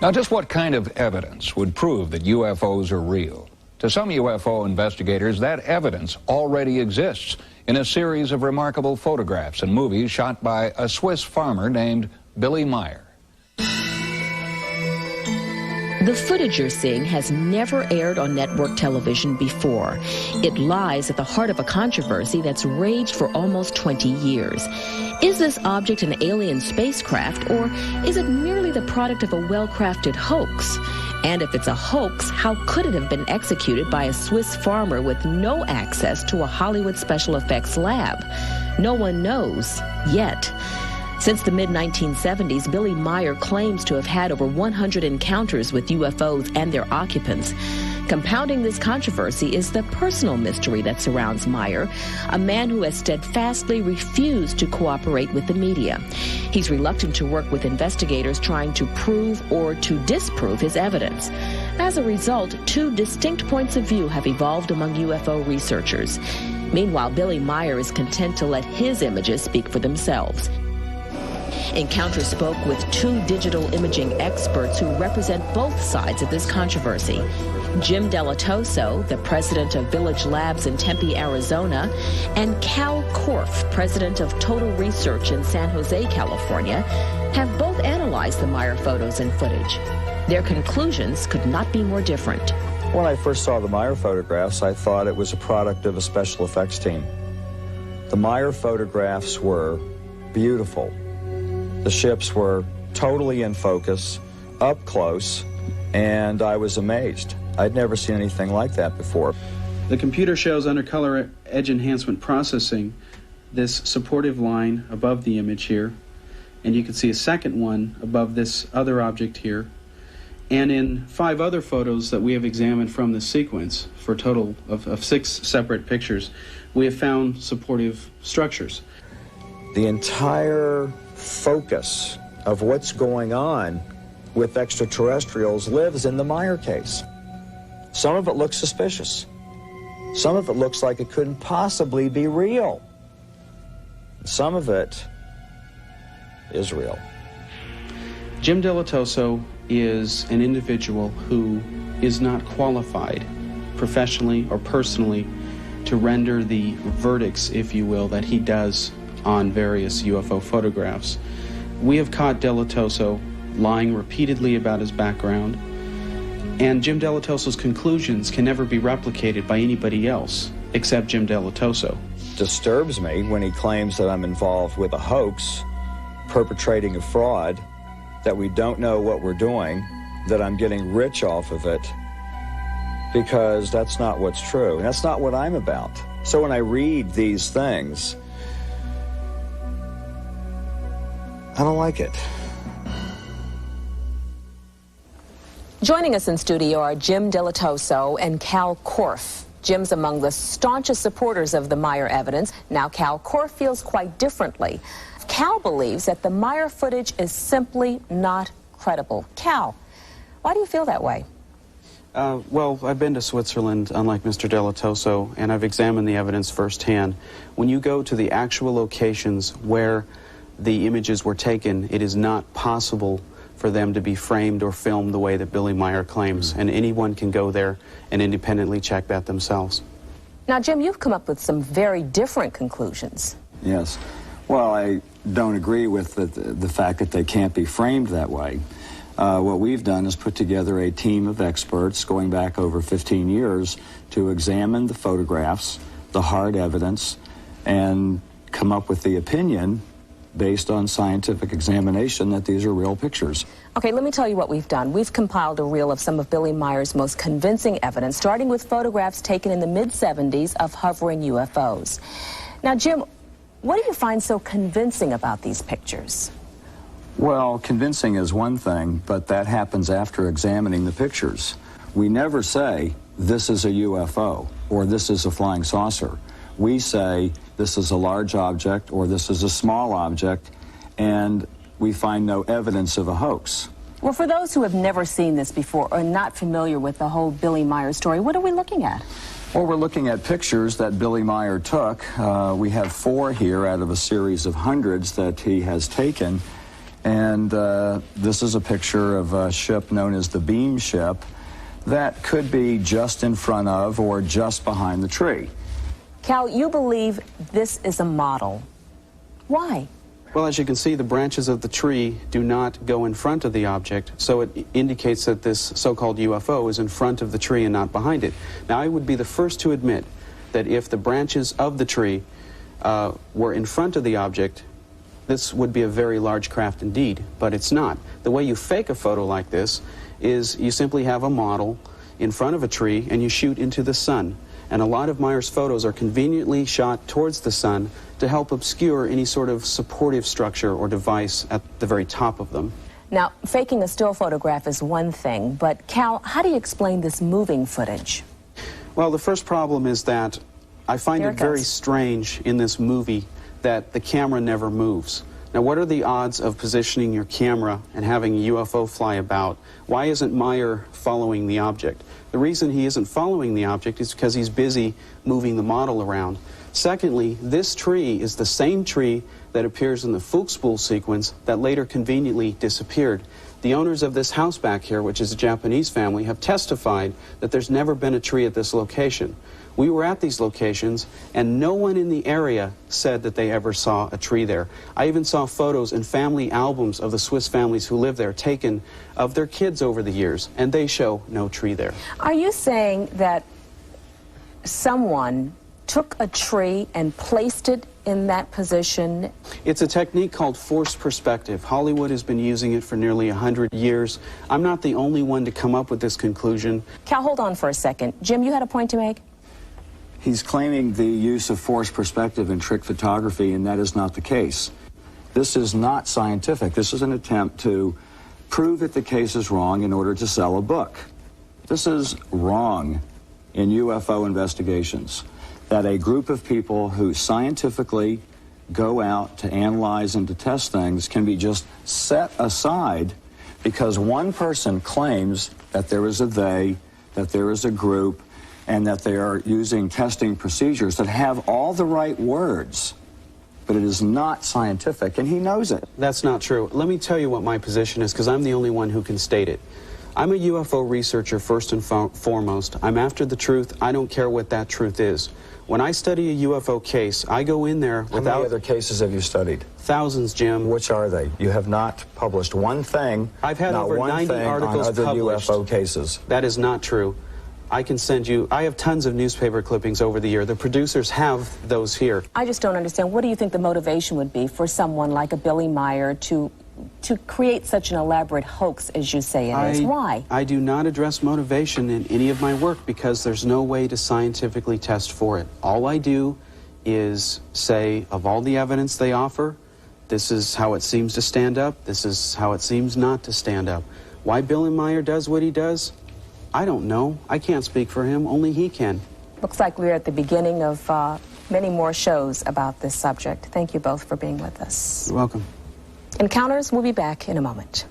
Now, just what kind of evidence would prove that UFOs are real? To some UFO investigators, that evidence already exists in a series of remarkable photographs and movies shot by a Swiss farmer named Billy Meier. The footage you're seeing has never aired on network television before. It lies at the heart of a controversy that's raged for almost 20 years. Is this object an alien spacecraft, or is it merely the product of a well-crafted hoax? And if it's a hoax, how could it have been executed by a Swiss farmer with no access to a Hollywood special effects lab? No one knows, yet. Since the mid-1970s, Billy Meier claims to have had over 100 encounters with UFOs and their occupants. Compounding this controversy is the personal mystery that surrounds Meier, a man who has steadfastly refused to cooperate with the media. He's reluctant to work with investigators trying to prove or to disprove his evidence. As a result, two distinct points of view have evolved among UFO researchers. Meanwhile, Billy Meier is content to let his images speak for themselves. Encounter spoke with two digital imaging experts who represent both sides of this controversy. Jim Delatoso, the president of Village Labs in Tempe, Arizona, and Cal Korff, president of Total Research in San Jose, California, have both analyzed the Meier photos and footage. Their conclusions could not be more different. When I first saw the Meier photographs, I thought it was a product of a special effects team. The Meier photographs were beautiful. The ships were totally in focus, up close, and I was amazed. I'd never seen anything like that before. The computer shows under color edge enhancement processing this supportive line above the image here, and you can see a second one above this other object here. And in 5 other photos that we have examined from this sequence, for a total of 6 separate pictures, we have found supportive structures. The entire focus of what's going on with extraterrestrials lives in the Meier case. Some of it looks suspicious. Some of it looks like it couldn't possibly be real. Some of it is real. Jim Delatoso is an individual who is not qualified professionally or personally to render the verdicts, if you will, that he does on various UFO photographs. We have caught Delatoso lying repeatedly about his background, and Jim Delatoso's conclusions can never be replicated by anybody else except Jim Delatoso. Disturbs me when he claims that I'm involved with a hoax, perpetrating a fraud, that we don't know what we're doing, that I'm getting rich off of it, because that's not what's true, and that's not what I'm about. So when I read these things, I don't like it. Joining us in studio are Jim Delatoso and Cal Korff. Jim's among the staunchest supporters of the Meier evidence. Now Cal Korff feels quite differently. Cal believes that the Meier footage is simply not credible. Cal, why do you feel that way? Well, I've been to Switzerland, unlike Mr. Delatoso, and I've examined the evidence firsthand. When you go to the actual locations where the images were taken, it is not possible for them to be framed or filmed the way that Billy Meier claims, and anyone can go there and independently check that themselves. Now, Jim, you've come up with some very different conclusions. Yes. Well, I don't agree with the fact that they can't be framed that way. What we've done is put together a team of experts going back over 15 years to examine the photographs, the hard evidence, and come up with the opinion based on scientific examination that these are real pictures. Okay, let me tell you what we've done. We've compiled a reel of some of Billy Meier's most convincing evidence, starting with photographs taken in the mid-70s of hovering UFOs. Now, Jim, what do you find so convincing about these pictures? Well, convincing is one thing, but that happens after examining the pictures. We never say, this is a UFO, or this is a flying saucer. We say, this is a large object, or this is a small object, and we find no evidence of a hoax. Well, for those who have never seen this before or not familiar with the whole Billy Meier story, what are we looking at? Well, we're looking at pictures that Billy Meier took. We have 4 here out of a series of hundreds that he has taken. And this is a picture of a ship known as the Beam Ship that could be just in front of or just behind the tree. Cal, you believe this is a model. Why? Well, as you can see, the branches of the tree do not go in front of the object, so it indicates that this so-called UFO is in front of the tree and not behind it. Now, I would be the first to admit that if the branches of the tree were in front of the object, this would be a very large craft indeed, but it's not. The way you fake a photo like this is you simply have a model in front of a tree and you shoot into the sun. And a lot of Meyer's photos are conveniently shot towards the sun to help obscure any sort of supportive structure or device at the very top of them. Now, faking a still photograph is one thing, but Cal, how do you explain this moving footage? Well, the first problem is that I find it very strange in this movie that the camera never moves. Now, what are the odds of positioning your camera and having a UFO fly about? Why isn't Meyer following the object? The reason he isn't following the object is because he's busy moving the model around. Secondly, this tree is the same tree that appears in the Fuchspool sequence that later conveniently disappeared. The owners of this house back here, which is a Japanese family, have testified that there's never been a tree at this location. We were at these locations, and no one in the area said that they ever saw a tree there. I even saw photos and family albums of the Swiss families who live there taken of their kids over the years, and they show no tree there. Are you saying that someone took a tree and placed it in that position? It's a technique called forced perspective. Hollywood has been using it for nearly 100 years. I'm not the only one to come up with this conclusion. Cal, hold on for a second. Jim, you had a point to make? He's claiming the use of forced perspective in trick photography, and that is not the case. This is not scientific. This is an attempt to prove that the case is wrong in order to sell a book. This is wrong in UFO investigations, that a group of people who scientifically go out to analyze and to test things can be just set aside because one person claims that there is a they, that there is a group, and that they are using testing procedures that have all the right words, but it is not scientific, and he knows it. That's not true. Let me tell you what my position is, because I'm the only one who can state it. I'm a UFO researcher first and foremost. I'm after the truth. I don't care what that truth is. When I study a UFO case, I go in there without... How many other cases have you studied? Thousands, Jim. Which are they? You have not published one thing. I've had not over one 90 thing articles on other published. UFO cases. That is not true. I can send you... I have tons of newspaper clippings over the year. The producers have those here. I just don't understand. What do you think the motivation would be for someone like a Billy Meyer to create such an elaborate hoax, as you say it is? Why? I do not address motivation in any of my work because there's no way to scientifically test for it. All I do is say, of all the evidence they offer, this is how it seems to stand up, this is how it seems not to stand up. Why Billy Meyer does what he does, I don't know. I can't speak for him. Only he can. Looks like we're at the beginning of many more shows about this subject. Thank you both for being with us. You're welcome. Encounters will be back in a moment.